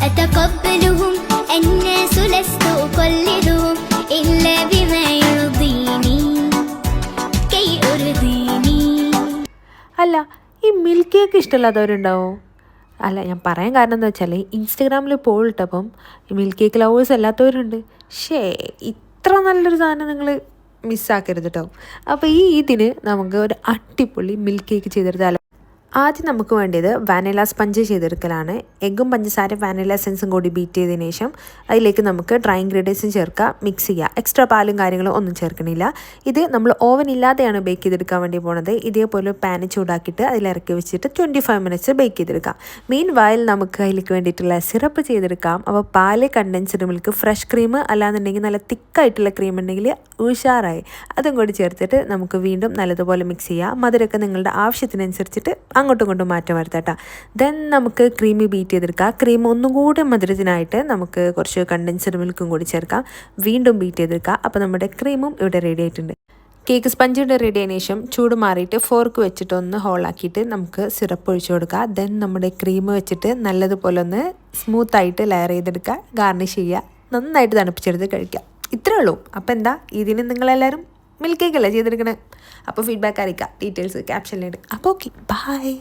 أتقبلهم الناس لست أقلدهم إلا بما يرضيني كي أرضيني. അല്ല, ഈ milk cake ഇഷ്ടമില്ലാത്തവരുണ്ടാവോ? അല്ല, ഞാൻ പറയാൻ കാരണം എന്താ വെച്ചാൽ ഇൻസ്റ്റഗ്രാമിൽ പോൾ ഇട്ടപ്പം മിൽക്ക് കേക്ക് ലവേഴ്സ് അല്ലാത്തവരുണ്ട്. ഇത്ര നല്ലൊരു സാധനം നിങ്ങൾ മിസ്സാക്കരുത് കേട്ടോ. അപ്പോൾ ഈ ഇതിന് നമുക്ക് ഒരു അടിപൊളി മിൽക്ക് കേക്ക് ചെയ്തെടുത്താലോ. ആദ്യം നമുക്ക് വേണ്ടത് വാനില സ്പഞ്ച് ചെയ്തെടുക്കലാണ്. എഗ്ഗും പഞ്ചസാര വാനില എസൻസും കൂടി ബീറ്റ് ചെയ്തതിന് ശേഷം അതിലേക്ക് നമുക്ക് ഡ്രൈ ഇൻഗ്രീഡിയൻസും ചേർക്കുക, മിക്സ് ചെയ്യുക. എക്സ്ട്രാ പാലും കാര്യങ്ങളും ഒന്നും ചേർക്കണില്ല. ഇത് നമ്മൾ ഓവൻ ഇല്ലാതെയാണ് ബേക്ക് ചെയ്തെടുക്കാൻ വേണ്ടി പോണത്. ഇതേപോലെ പാന് ചൂടാക്കിയിട്ട് അതിലിറക്കി വെച്ചിട്ട് 25 മിനിറ്റ്സ് ബേക്ക് ചെയ്തെടുക്കാം. മീൻ വായിൽ നമുക്ക് അതിലേക്ക് വേണ്ടിയിട്ടുള്ള സിറപ്പ് ചെയ്തെടുക്കാം. അപ്പോൾ പാല്, കണ്ടൻസ്ഡ് മിൽക്ക്, ഫ്രഷ് ക്രീം അല്ലാന്നുണ്ടെങ്കിൽ നല്ല തിക്കായിട്ടുള്ള ക്രീം ഉണ്ടെങ്കിൽ ഉഷാറായി. അതും കൂടി ചേർത്തിട്ട് നമുക്ക് വീണ്ടും നല്ലതുപോലെ മിക്സ് ചെയ്യുക. മധുരമൊക്കെ നിങ്ങളുടെ ആവശ്യത്തിനനുസരിച്ചിട്ട് അങ്ങോട്ടും ഇങ്ങോട്ടും മാറ്റം വരുത്താട്ടോ. ദെൻ നമുക്ക് ക്രീമി ബീറ്റ് ചെയ്തെടുക്കാം. ക്രീം ഒന്നും കൂടി മധുരത്തിനായിട്ട് നമുക്ക് കുറച്ച് കണ്ടൻസ്ഡ് മിൽക്കും കൂടി ചേർക്കാം. വീണ്ടും ബീറ്റ് ചെയ്തെടുക്കുക. അപ്പോൾ നമ്മുടെ ക്രീമും ഇവിടെ റെഡി ആയിട്ടുണ്ട്. കേക്ക് സ്പഞ്ചിൻ്റെ റെഡി ആയതിനു ശേഷം ചൂട് മാറിയിട്ട് ഫോർക്ക് വെച്ചിട്ട് ഒന്ന് ഹോളാക്കിയിട്ട് നമുക്ക് സിറപ്പ് ഒഴിച്ചു കൊടുക്കുക. ദെൻ നമ്മുടെ ക്രീം വെച്ചിട്ട് നല്ലതുപോലെ ഒന്ന് സ്മൂത്തായിട്ട് ലെയർ ചെയ്തെടുക്കുക. ഗാർണിഷ് ചെയ്യുക. നന്നായിട്ട് തണുപ്പിച്ചെടുത്ത് കഴിക്കുക. ഇത്രേ ഉള്ളൂ. അപ്പോൾ എന്താ, ഇതിന് നിങ്ങളെല്ലാവരും മിൽക്ക് കേക്ക് അല്ലേ ചെയ്തെടുക്കണേ. അപ്പോൾ ഫീഡ്ബാക്ക് അറിയിക്കുക. ഡീറ്റെയിൽസ് ക്യാപ്ഷനിലിടുക. അപ്പോൾ ഓക്കെ, ബൈ.